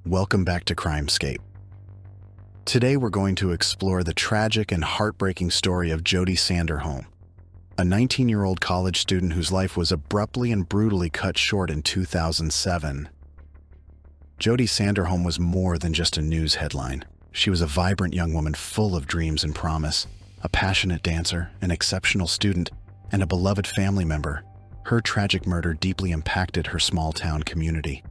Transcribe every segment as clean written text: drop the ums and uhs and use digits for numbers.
Welcome back to Crimescape. Today we're going to explore the tragic and heartbreaking story of Jodi Sanderholm, a 19-year-old college student whose life was abruptly and brutally cut short in 2007. Jodi Sanderholm was more than just a news headline. She was a vibrant young woman full of dreams and promise, a passionate dancer, an exceptional student, and a beloved family member. Her tragic murder deeply impacted her small-town community.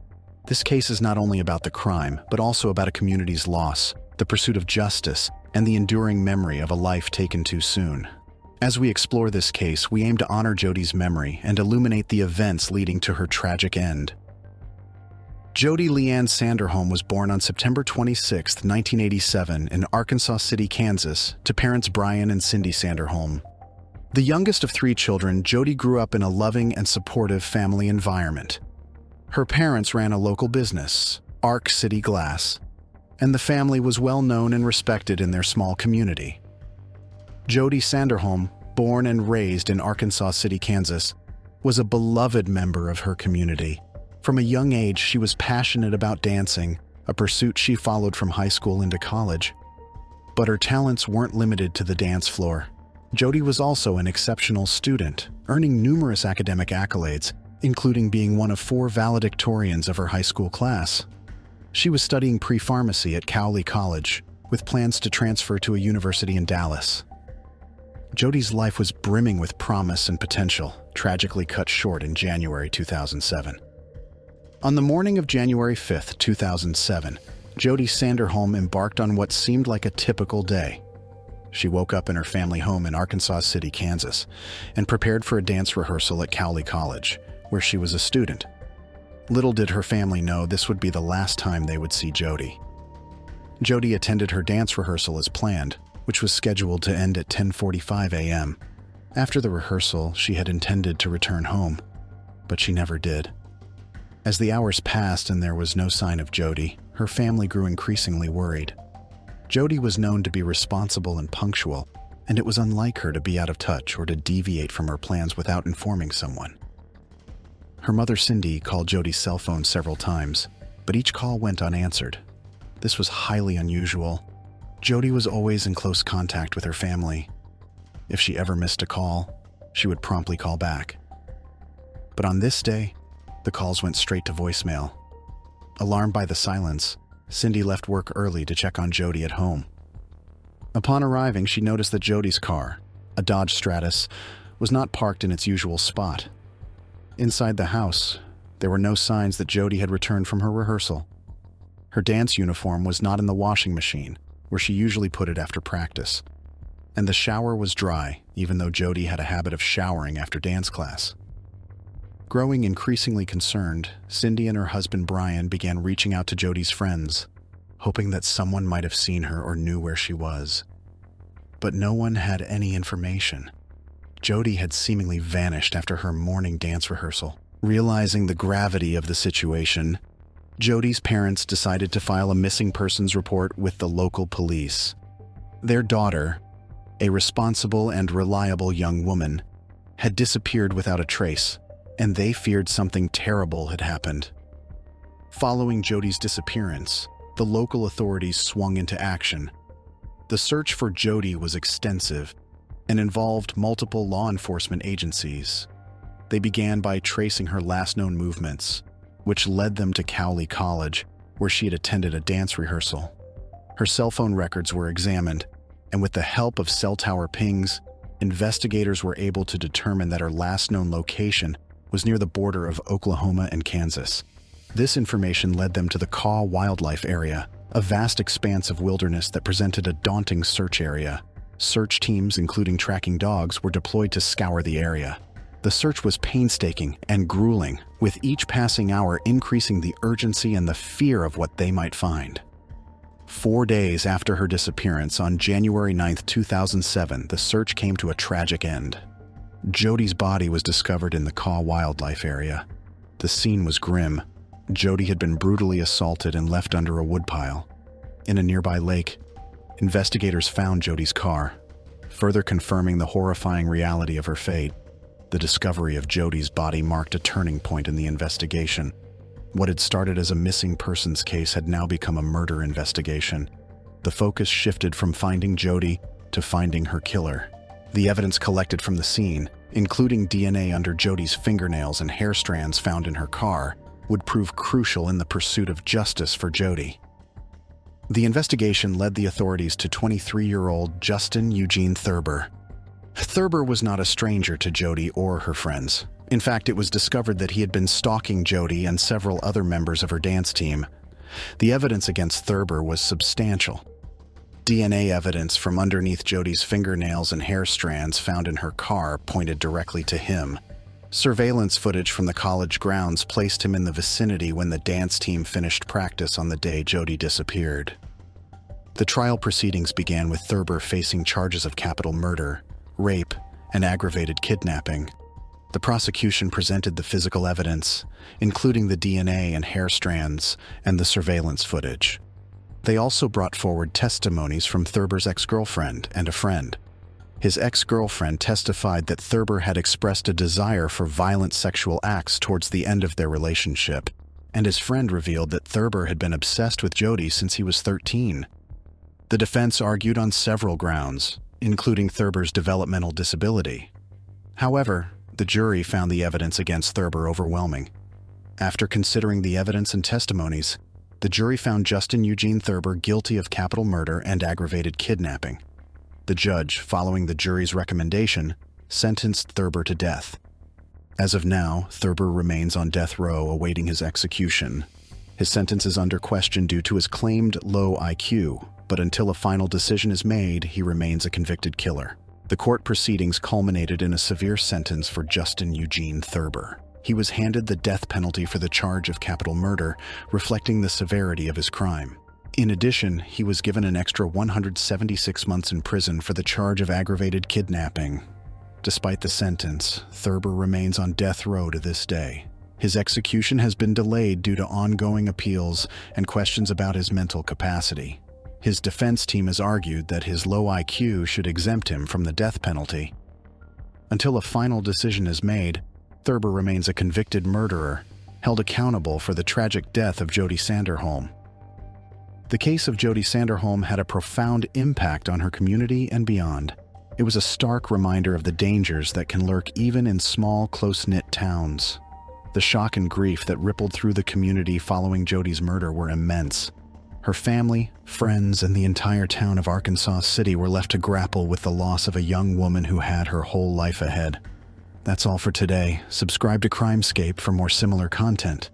This case is not only about the crime, but also about a community's loss, the pursuit of justice, and the enduring memory of a life taken too soon. As we explore this case, we aim to honor Jodi's memory and illuminate the events leading to her tragic end. Jodi Leanne Sanderholm was born on September 26, 1987, in Arkansas City, Kansas, to parents Brian and Cindy Sanderholm. The youngest of three children, Jodi grew up in a loving and supportive family environment. Her parents ran a local business, Ark City Glass, and the family was well known and respected in their small community. Jodi Sanderholm, born and raised in Arkansas City, Kansas, was a beloved member of her community. From a young age, she was passionate about dancing, a pursuit she followed from high school into college. But her talents weren't limited to the dance floor. Jodi was also an exceptional student, earning numerous academic accolades, including being one of 4 valedictorians of her high school class. She was studying pre-pharmacy at Cowley College, with plans to transfer to a university in Dallas. Jodi's life was brimming with promise and potential, tragically cut short in January 2007. On the morning of January 5, 2007, Jodi Sanderholm embarked on what seemed like a typical day. She woke up in her family home in Arkansas City, Kansas, and prepared for a dance rehearsal at Cowley College, where she was a student. Little did her family know this would be the last time they would see Jodi. Jodi attended her dance rehearsal as planned, which was scheduled to end at 10:45 a.m. After the rehearsal, she had intended to return home, but she never did. As the hours passed and there was no sign of Jodi, her family grew increasingly worried. Jodi was known to be responsible and punctual, and it was unlike her to be out of touch or to deviate from her plans without informing someone. Her mother Cindy called Jodi's cell phone several times, but each call went unanswered. This was highly unusual. Jodi was always in close contact with her family. If she ever missed a call, she would promptly call back. But on this day, the calls went straight to voicemail. Alarmed by the silence, Cindy left work early to check on Jodi at home. Upon arriving, she noticed that Jodi's car, a Dodge Stratus, was not parked in its usual spot. Inside the house, there were no signs that Jodi had returned from her rehearsal. Her dance uniform was not in the washing machine, where she usually put it after practice. And the shower was dry, even though Jodi had a habit of showering after dance class. Growing increasingly concerned, Cindy and her husband Brian began reaching out to Jodi's friends, hoping that someone might have seen her or knew where she was. But no one had any information. Jodi had seemingly vanished after her morning dance rehearsal. Realizing the gravity of the situation, Jodi's parents decided to file a missing persons report with the local police. Their daughter, a responsible and reliable young woman, had disappeared without a trace, and they feared something terrible had happened. Following Jodi's disappearance, the local authorities swung into action. The search for Jodi was extensive and involved multiple law enforcement agencies. They began by tracing her last known movements, which led them to Cowley College, where she had attended a dance rehearsal. Her cell phone records were examined, and with the help of cell tower pings, investigators were able to determine that her last known location was near the border of Oklahoma and Kansas. This information led them to the Kaw Wildlife Area, a vast expanse of wilderness that presented a daunting search area. Search teams, including tracking dogs, were deployed to scour the area. The search was painstaking and grueling, with each passing hour increasing the urgency and the fear of what they might find. 4 days after her disappearance, on January 9, 2007, the search came to a tragic end. Jodi's body was discovered in the Kaw Wildlife Area. The scene was grim. Jodi had been brutally assaulted and left under a woodpile. In a nearby lake, investigators found Jodi's car, further confirming the horrifying reality of her fate. The discovery of Jodi's body marked a turning point in the investigation. What had started as a missing persons case had now become a murder investigation. The focus shifted from finding Jodi to finding her killer. The evidence collected from the scene, including DNA under Jodi's fingernails and hair strands found in her car, would prove crucial in the pursuit of justice for Jodi. The investigation led the authorities to 23-year-old Justin Eugene Thurber. Thurber was not a stranger to Jodi or her friends. In fact, it was discovered that he had been stalking Jodi and several other members of her dance team. The evidence against Thurber was substantial. DNA evidence from underneath Jodi's fingernails and hair strands found in her car pointed directly to him. Surveillance footage from the college grounds placed him in the vicinity when the dance team finished practice on the day Jodi disappeared. The trial proceedings began with Thurber facing charges of capital murder, rape, and aggravated kidnapping. The prosecution presented the physical evidence, including the DNA and hair strands, and the surveillance footage. They also brought forward testimonies from Thurber's ex-girlfriend and a friend. His ex-girlfriend testified that Thurber had expressed a desire for violent sexual acts towards the end of their relationship, and his friend revealed that Thurber had been obsessed with Jodi since he was 13. The defense argued on several grounds, including Thurber's developmental disability. However, the jury found the evidence against Thurber overwhelming. After considering the evidence and testimonies, the jury found Justin Eugene Thurber guilty of capital murder and aggravated kidnapping. The judge, following the jury's recommendation, sentenced Thurber to death. As of now, Thurber remains on death row awaiting his execution. His sentence is under question due to his claimed low IQ, but until a final decision is made, he remains a convicted killer. The court proceedings culminated in a severe sentence for Justin Eugene Thurber. He was handed the death penalty for the charge of capital murder, reflecting the severity of his crime. In addition, he was given an extra 176 months in prison for the charge of aggravated kidnapping. Despite the sentence, Thurber remains on death row to this day. His execution has been delayed due to ongoing appeals and questions about his mental capacity. His defense team has argued that his low IQ should exempt him from the death penalty. Until a final decision is made, Thurber remains a convicted murderer, held accountable for the tragic death of Jodi Sanderholm. The case of Jodi Sanderholm had a profound impact on her community and beyond. It was a stark reminder of the dangers that can lurk even in small, close-knit towns. The shock and grief that rippled through the community following Jodi's murder were immense. Her family, friends, and the entire town of Arkansas City were left to grapple with the loss of a young woman who had her whole life ahead. That's all for today. Subscribe to Crimescape for more similar content.